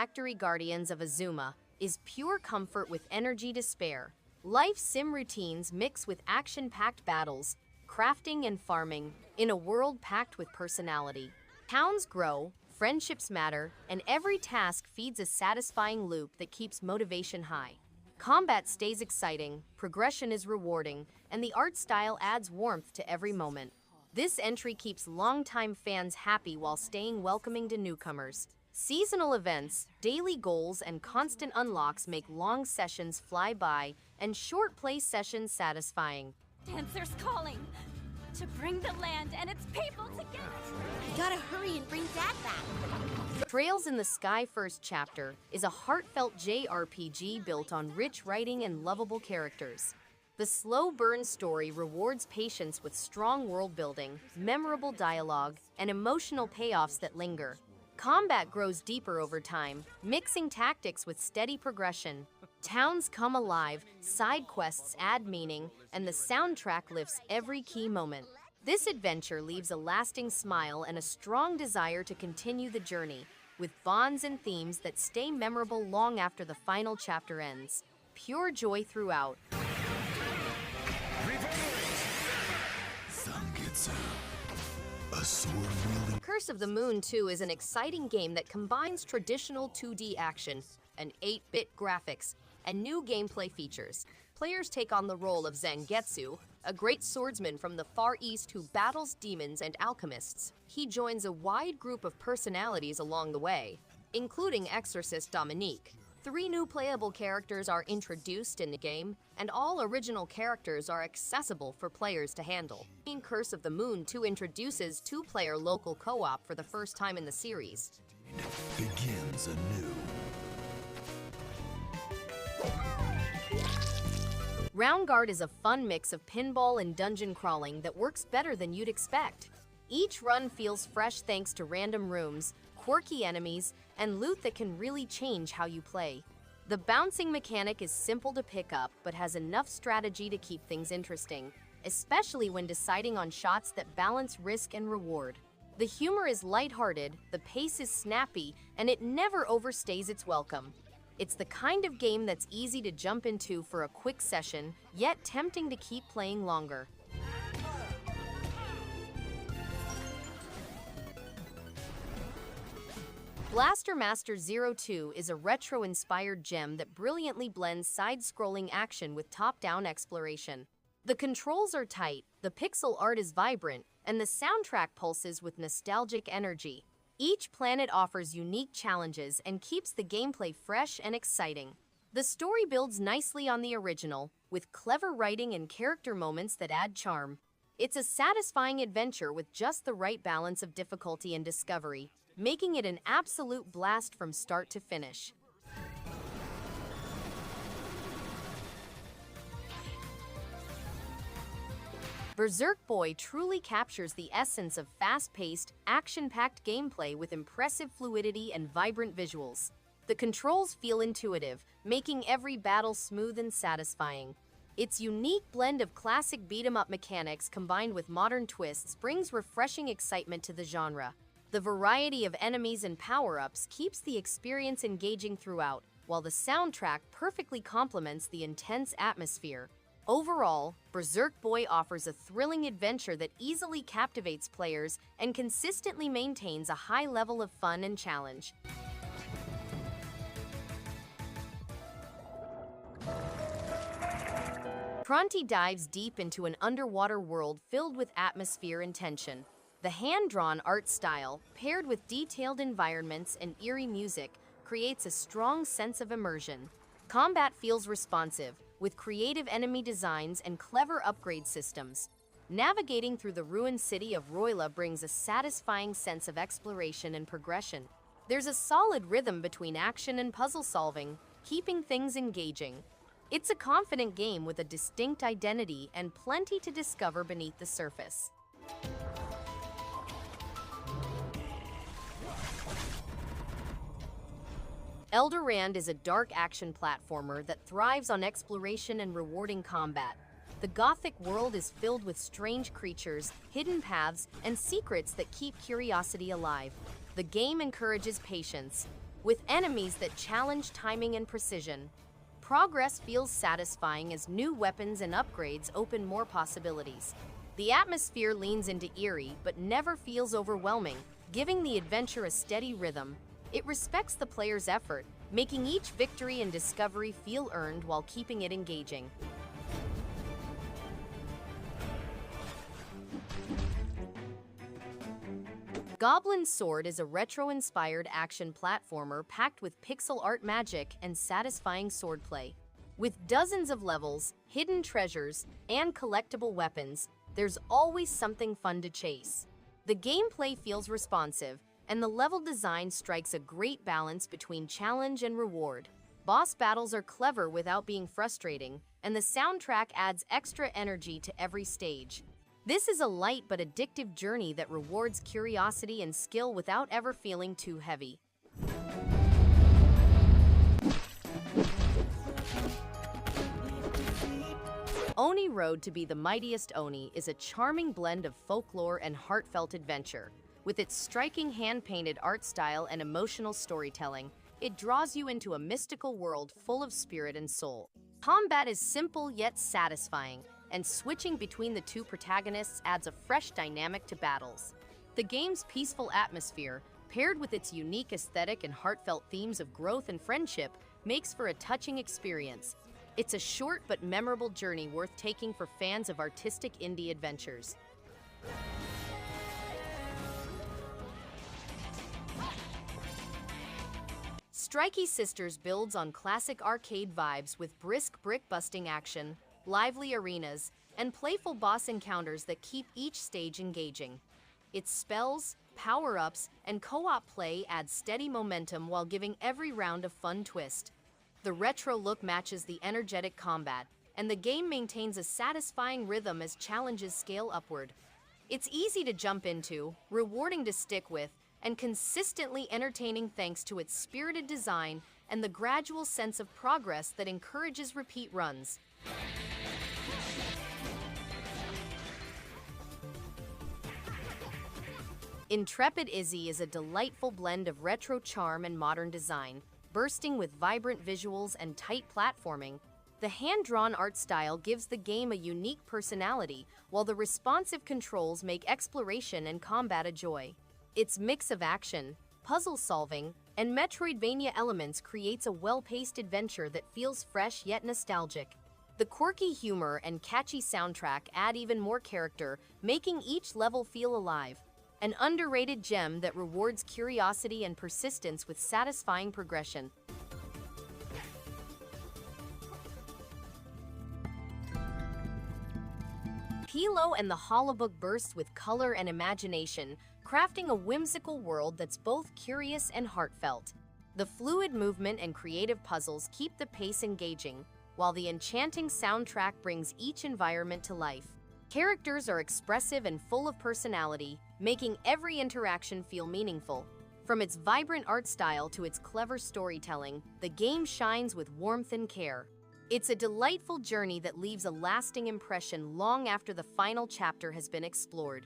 Factory Guardians of Azuma is pure comfort with energy to spare. Life sim routines mix with action-packed battles, crafting and farming in a world packed with personality. Towns grow, friendships matter, and every task feeds a satisfying loop that keeps motivation high. Combat stays exciting, progression is rewarding, and the art style adds warmth to every moment. This entry keeps longtime fans happy while staying welcoming to newcomers. Seasonal events, daily goals, and constant unlocks make long sessions fly by and short play sessions satisfying. Dancers calling to bring the land and its people together. We gotta hurry and bring Dad back. Trails in the Sky First Chapter is a heartfelt JRPG built on rich writing and lovable characters. The slow burn story rewards patience with strong world building, memorable dialogue, and emotional payoffs that linger. Combat grows deeper over time, mixing tactics with steady progression. Towns come alive, side quests add meaning, and the soundtrack lifts every key moment. This adventure leaves a lasting smile and a strong desire to continue the journey, with bonds and themes that stay memorable long after the final chapter ends. Pure joy throughout. A sword-wielding Curse of the Moon 2 is an exciting game that combines traditional 2D action and 8-bit graphics and new gameplay features. Players take on the role of Zangetsu, a great swordsman from the Far East who battles demons and alchemists. He joins a wide group of personalities along the way, including Exorcist Dominique. 3 new playable characters are introduced in the game, and all original characters are accessible for players to handle. Curse of the Moon 2 introduces 2-player local co-op for the first time in the series. begins anew. Roundguard is a fun mix of pinball and dungeon crawling that works better than you'd expect. Each run feels fresh thanks to random rooms, quirky enemies, and loot that can really change how you play. The bouncing mechanic is simple to pick up, but has enough strategy to keep things interesting, especially when deciding on shots that balance risk and reward. The humor is lighthearted, the pace is snappy, and it never overstays its welcome. It's the kind of game that's easy to jump into for a quick session, yet tempting to keep playing longer. Blaster Master 02 is a retro-inspired gem that brilliantly blends side-scrolling action with top-down exploration. The controls are tight, the pixel art is vibrant, and the soundtrack pulses with nostalgic energy. Each planet offers unique challenges and keeps the gameplay fresh and exciting. The story builds nicely on the original, with clever writing and character moments that add charm. It's a satisfying adventure with just the right balance of difficulty and discovery, making it an absolute blast from start to finish. Berserk Boy truly captures the essence of fast-paced, action-packed gameplay with impressive fluidity and vibrant visuals. The controls feel intuitive, making every battle smooth and satisfying. Its unique blend of classic beat-em-up mechanics combined with modern twists brings refreshing excitement to the genre. The variety of enemies and power-ups keeps the experience engaging throughout, while the soundtrack perfectly complements the intense atmosphere. Overall, Berserk Boy offers a thrilling adventure that easily captivates players and consistently maintains a high level of fun and challenge. Pronty dives deep into an underwater world filled with atmosphere and tension. The hand-drawn art style, paired with detailed environments and eerie music, creates a strong sense of immersion. Combat feels responsive, with creative enemy designs and clever upgrade systems. Navigating through the ruined city of Roila brings a satisfying sense of exploration and progression. There's a solid rhythm between action and puzzle solving, keeping things engaging. It's a confident game with a distinct identity and plenty to discover beneath the surface. Elderand is a dark action platformer that thrives on exploration and rewarding combat. The Gothic world is filled with strange creatures, hidden paths, and secrets that keep curiosity alive. The game encourages patience, with enemies that challenge timing and precision. Progress feels satisfying as new weapons and upgrades open more possibilities. The atmosphere leans into eerie but never feels overwhelming, giving the adventure a steady rhythm. It respects the player's effort, making each victory and discovery feel earned while keeping it engaging. Goblin Sword is a retro-inspired action platformer packed with pixel art magic and satisfying swordplay. With dozens of levels, hidden treasures, and collectible weapons, there's always something fun to chase. The gameplay feels responsive, and the level design strikes a great balance between challenge and reward. Boss battles are clever without being frustrating, and the soundtrack adds extra energy to every stage. This is a light but addictive journey that rewards curiosity and skill without ever feeling too heavy. Oni Road to be the Mightiest Oni is a charming blend of folklore and heartfelt adventure. With its striking hand-painted art style and emotional storytelling, it draws you into a mystical world full of spirit and soul. Combat is simple yet satisfying, and switching between the two protagonists adds a fresh dynamic to battles. The game's peaceful atmosphere, paired with its unique aesthetic and heartfelt themes of growth and friendship, makes for a touching experience. It's a short but memorable journey worth taking for fans of artistic indie adventures. Strikey Sisters builds on classic arcade vibes with brisk brick-busting action, lively arenas, and playful boss encounters that keep each stage engaging. Its spells, power-ups, and co-op play add steady momentum while giving every round a fun twist. The retro look matches the energetic combat, and the game maintains a satisfying rhythm as challenges scale upward. It's easy to jump into, rewarding to stick with, and consistently entertaining thanks to its spirited design and the gradual sense of progress that encourages repeat runs. Intrepid Izzy is a delightful blend of retro charm and modern design, bursting with vibrant visuals and tight platforming. The hand-drawn art style gives the game a unique personality, while the responsive controls make exploration and combat a joy. Its mix of action, puzzle solving, and Metroidvania elements creates a well-paced adventure that feels fresh yet nostalgic. The quirky humor and catchy soundtrack add even more character, making each level feel alive. An underrated gem that rewards curiosity and persistence with satisfying progression. Pilo and the Holobook burst with color and imagination, crafting a whimsical world that's both curious and heartfelt. The fluid movement and creative puzzles keep the pace engaging, while the enchanting soundtrack brings each environment to life. Characters are expressive and full of personality, making every interaction feel meaningful. From its vibrant art style to its clever storytelling, the game shines with warmth and care. It's a delightful journey that leaves a lasting impression long after the final chapter has been explored.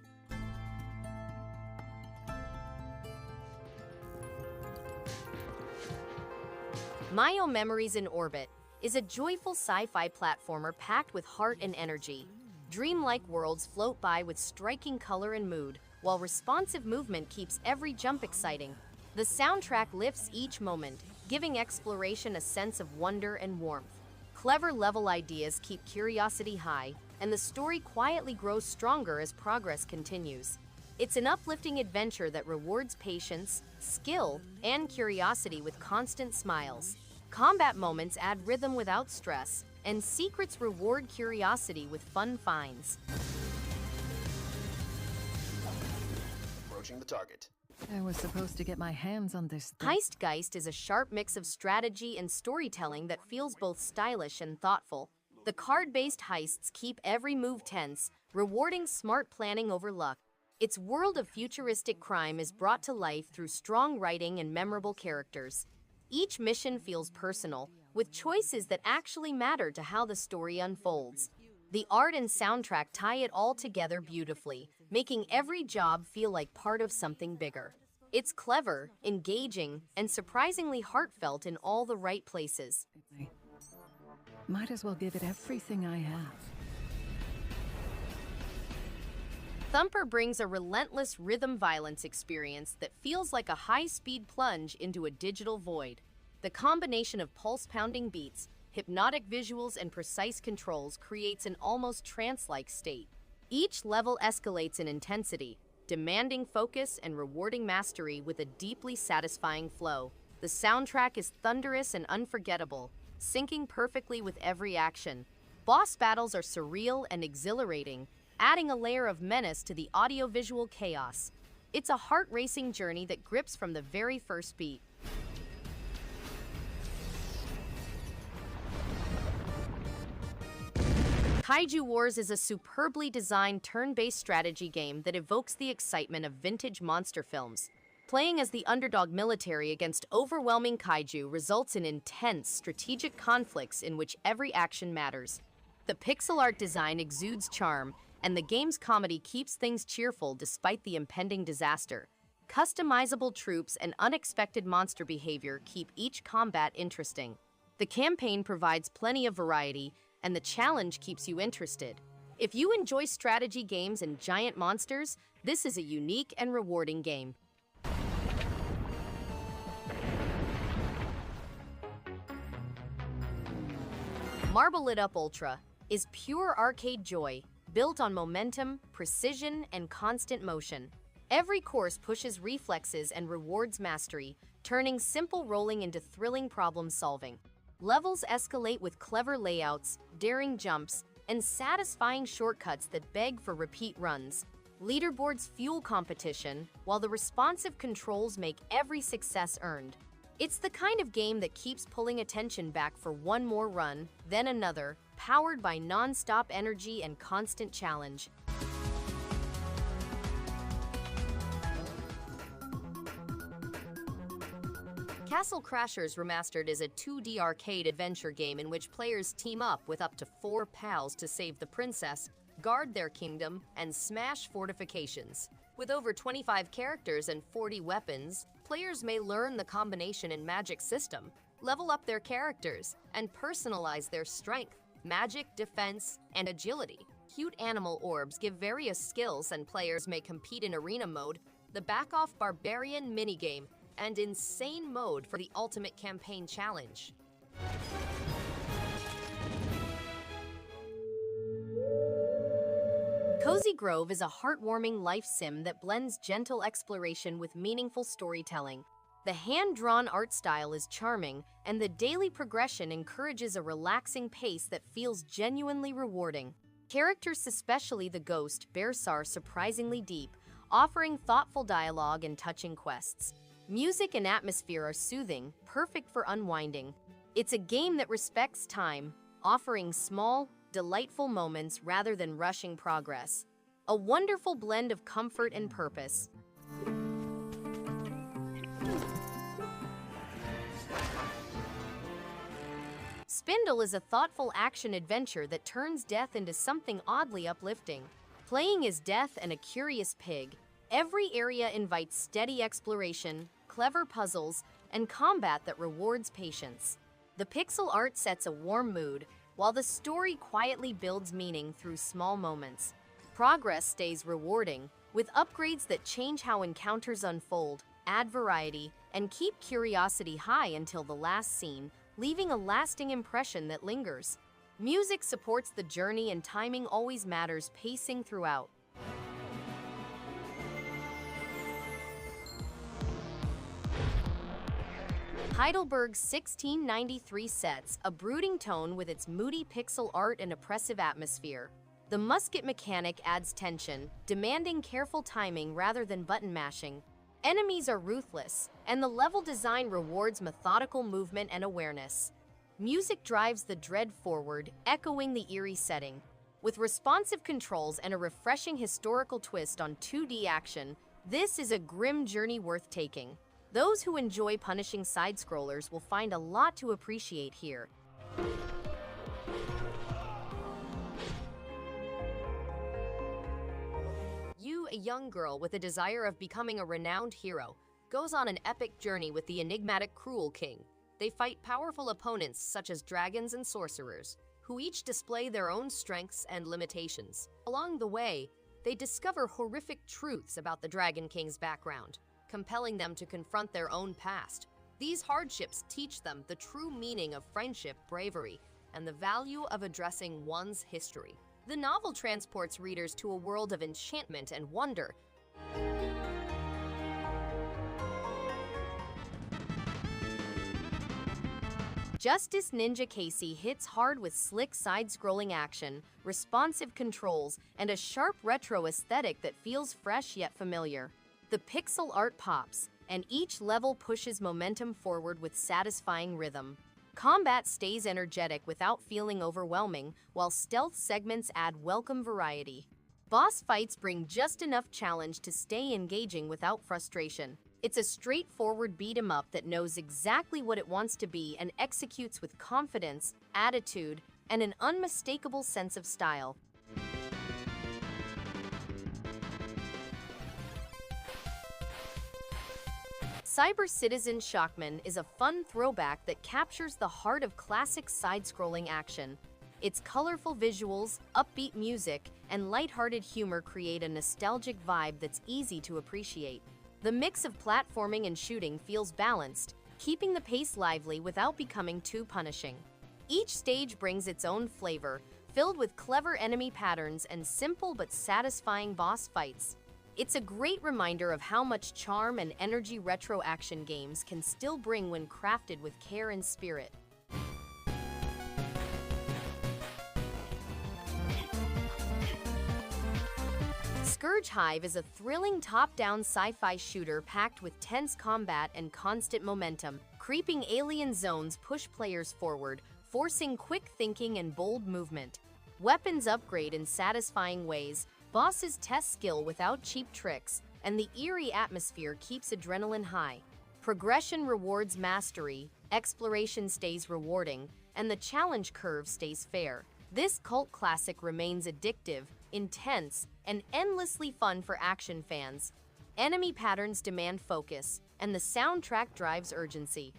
Myo Memories in Orbit is a joyful sci-fi platformer packed with heart and energy. Dreamlike worlds float by with striking color and mood, while responsive movement keeps every jump exciting. The soundtrack lifts each moment, giving exploration a sense of wonder and warmth. Clever level ideas keep curiosity high, and the story quietly grows stronger as progress continues. It's an uplifting adventure that rewards patience, skill, and curiosity with constant smiles. Combat moments add rhythm without stress, and secrets reward curiosity with fun finds. Approaching the target. I was supposed to get my hands on this thing. HeistGeist is a sharp mix of strategy and storytelling that feels both stylish and thoughtful. The card-based heists keep every move tense, rewarding smart planning over luck. Its world of futuristic crime is brought to life through strong writing and memorable characters. Each mission feels personal, with choices that actually matter to how the story unfolds. The art and soundtrack tie it all together beautifully, making every job feel like part of something bigger. It's clever, engaging, and surprisingly heartfelt in all the right places. Might as well give it everything I have. Thumper brings a relentless rhythm violence experience that feels like a high-speed plunge into a digital void. The combination of pulse-pounding beats, hypnotic visuals, and precise controls creates an almost trance-like state. Each level escalates in intensity, demanding focus and rewarding mastery with a deeply satisfying flow. The soundtrack is thunderous and unforgettable, syncing perfectly with every action. Boss battles are surreal and exhilarating, adding a layer of menace to the audio-visual chaos. It's a heart-racing journey that grips from the very first beat. Kaiju Wars is a superbly designed turn-based strategy game that evokes the excitement of vintage monster films. Playing as the underdog military against overwhelming kaiju results in intense, strategic conflicts in which every action matters. The pixel art design exudes charm, and the game's comedy keeps things cheerful despite the impending disaster. Customizable troops and unexpected monster behavior keep each combat interesting. The campaign provides plenty of variety, and the challenge keeps you interested. If you enjoy strategy games and giant monsters, this is a unique and rewarding game. Marble Lit Up Ultra is pure arcade joy, built on momentum, precision, and constant motion. Every course pushes reflexes and rewards mastery, turning simple rolling into thrilling problem-solving. Levels escalate with clever layouts, daring jumps, and satisfying shortcuts that beg for repeat runs. Leaderboards fuel competition, while the responsive controls make every success earned. It's the kind of game that keeps pulling attention back for one more run, then another, powered by non-stop energy and constant challenge. Castle Crashers Remastered is a 2D arcade adventure game in which players team up with up to 4 pals to save the princess, guard their kingdom, and smash fortifications. With over 25 characters and 40 weapons, players may learn the combination and magic system, level up their characters, and personalize their strength, magic, defense, and agility. Cute animal orbs give various skills, and players may compete in arena mode, the back-off barbarian minigame, and insane mode for the ultimate campaign challenge. Cozy Grove is a heartwarming life sim that blends gentle exploration with meaningful storytelling. The hand-drawn art style is charming, and the daily progression encourages a relaxing pace that feels genuinely rewarding. Characters, especially the ghost, are surprisingly deep, offering thoughtful dialogue and touching quests. Music and atmosphere are soothing, perfect for unwinding. It's a game that respects time, offering small, delightful moments rather than rushing progress. A wonderful blend of comfort and purpose. Spindle is a thoughtful action-adventure that turns death into something oddly uplifting. Playing as Death and a curious pig, every area invites steady exploration, clever puzzles, and combat that rewards patience. The pixel art sets a warm mood, while the story quietly builds meaning through small moments. Progress stays rewarding, with upgrades that change how encounters unfold, add variety, and keep curiosity high until the last scene, leaving a lasting impression that lingers. Music supports the journey, and timing always matters, pacing throughout. Heidelberg's 1693 sets a brooding tone with its moody pixel art and oppressive atmosphere. The musket mechanic adds tension, demanding careful timing rather than button mashing. Enemies are ruthless, and the level design rewards methodical movement and awareness. Music drives the dread forward, echoing the eerie setting. With responsive controls and a refreshing historical twist on 2D action, this is a grim journey worth taking. Those who enjoy punishing side-scrollers will find a lot to appreciate here. You, a young girl with a desire of becoming a renowned hero, goes on an epic journey with the enigmatic Cruel King. They fight powerful opponents such as dragons and sorcerers, who each display their own strengths and limitations. Along the way, they discover horrific truths about the Dragon King's background, compelling them to confront their own past. These hardships teach them the true meaning of friendship, bravery, and the value of addressing one's history. The novel transports readers to a world of enchantment and wonder. Justice Ninja Casey hits hard with slick side-scrolling action, responsive controls, and a sharp retro aesthetic that feels fresh yet familiar. The pixel art pops, and each level pushes momentum forward with satisfying rhythm. Combat stays energetic without feeling overwhelming, while stealth segments add welcome variety. Boss fights bring just enough challenge to stay engaging without frustration. It's a straightforward beat-em-up that knows exactly what it wants to be and executes with confidence, attitude, and an unmistakable sense of style. Cyber Citizen Shockman is a fun throwback that captures the heart of classic side-scrolling action. Its colorful visuals, upbeat music, and lighthearted humor create a nostalgic vibe that's easy to appreciate. The mix of platforming and shooting feels balanced, keeping the pace lively without becoming too punishing. Each stage brings its own flavor, filled with clever enemy patterns and simple but satisfying boss fights. It's a great reminder of how much charm and energy retro action games can still bring when crafted with care and spirit. Scurge Hive is a thrilling top-down sci-fi shooter packed with tense combat and constant momentum. Creeping alien zones push players forward, forcing quick thinking and bold movement. Weapons upgrade in satisfying ways, bosses test skill without cheap tricks, and the eerie atmosphere keeps adrenaline high. Progression rewards mastery, exploration stays rewarding, and the challenge curve stays fair. This cult classic remains addictive, intense, and endlessly fun for action fans. Enemy patterns demand focus, and the soundtrack drives urgency.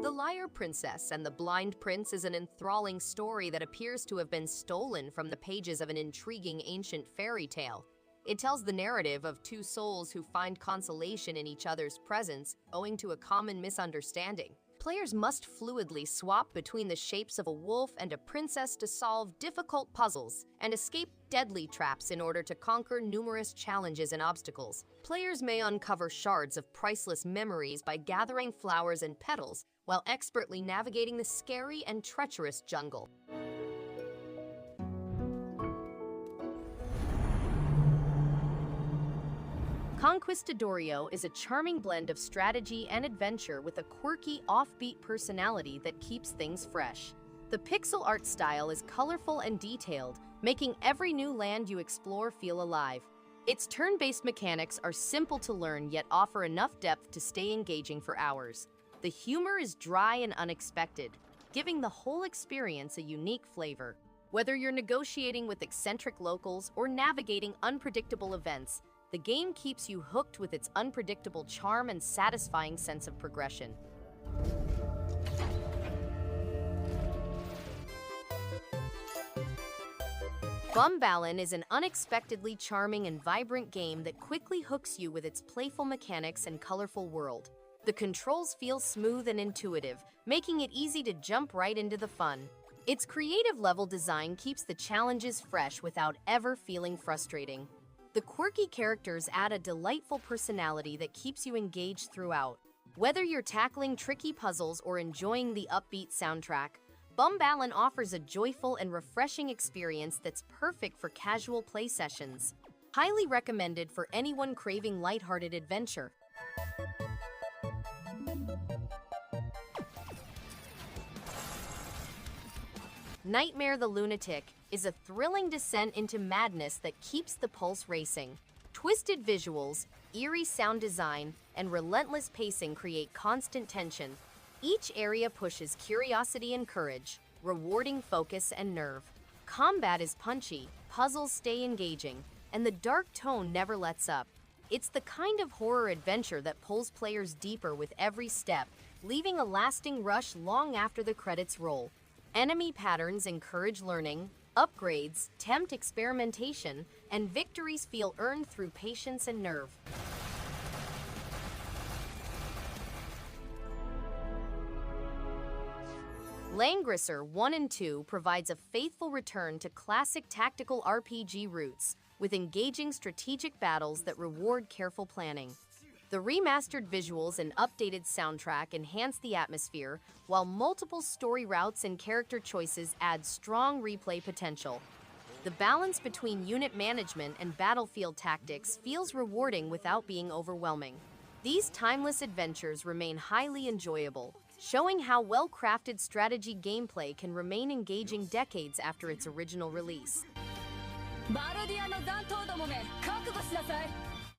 The Liar Princess and the Blind Prince is an enthralling story that appears to have been stolen from the pages of an intriguing ancient fairy tale. It tells the narrative of two souls who find consolation in each other's presence owing to a common misunderstanding. Players must fluidly swap between the shapes of a wolf and a princess to solve difficult puzzles and escape deadly traps in order to conquer numerous challenges and obstacles. Players may uncover shards of priceless memories by gathering flowers and petals while expertly navigating the scary and treacherous jungle. Conquistadorio is a charming blend of strategy and adventure with a quirky, offbeat personality that keeps things fresh. The pixel art style is colorful and detailed, making every new land you explore feel alive. Its turn-based mechanics are simple to learn yet offer enough depth to stay engaging for hours. The humor is dry and unexpected, giving the whole experience a unique flavor. Whether you're negotiating with eccentric locals or navigating unpredictable events, the game keeps you hooked with its unpredictable charm and satisfying sense of progression. Bumballon is an unexpectedly charming and vibrant game that quickly hooks you with its playful mechanics and colorful world. The controls feel smooth and intuitive, making it easy to jump right into the fun. Its creative level design keeps the challenges fresh without ever feeling frustrating. The quirky characters add a delightful personality that keeps you engaged throughout. Whether you're tackling tricky puzzles or enjoying the upbeat soundtrack, Bumballon offers a joyful and refreshing experience that's perfect for casual play sessions. Highly recommended for anyone craving lighthearted adventure. Nightmare the Lunatic is a thrilling descent into madness that keeps the pulse racing. Twisted visuals, eerie sound design, and relentless pacing create constant tension. Each area pushes curiosity and courage, rewarding focus and nerve. Combat is punchy, puzzles stay engaging, and the dark tone never lets up. It's the kind of horror adventure that pulls players deeper with every step, leaving a lasting rush long after the credits roll. Enemy patterns encourage learning, upgrades tempt experimentation, and victories feel earned through patience and nerve. Langrisser I and II provides a faithful return to classic tactical RPG roots, with engaging strategic battles that reward careful planning. The remastered visuals and updated soundtrack enhance the atmosphere, while multiple story routes and character choices add strong replay potential. The balance between unit management and battlefield tactics feels rewarding without being overwhelming. These timeless adventures remain highly enjoyable, showing how well-crafted strategy gameplay can remain engaging decades after its original release. バルディアの残党どもめ、覚悟しなさい。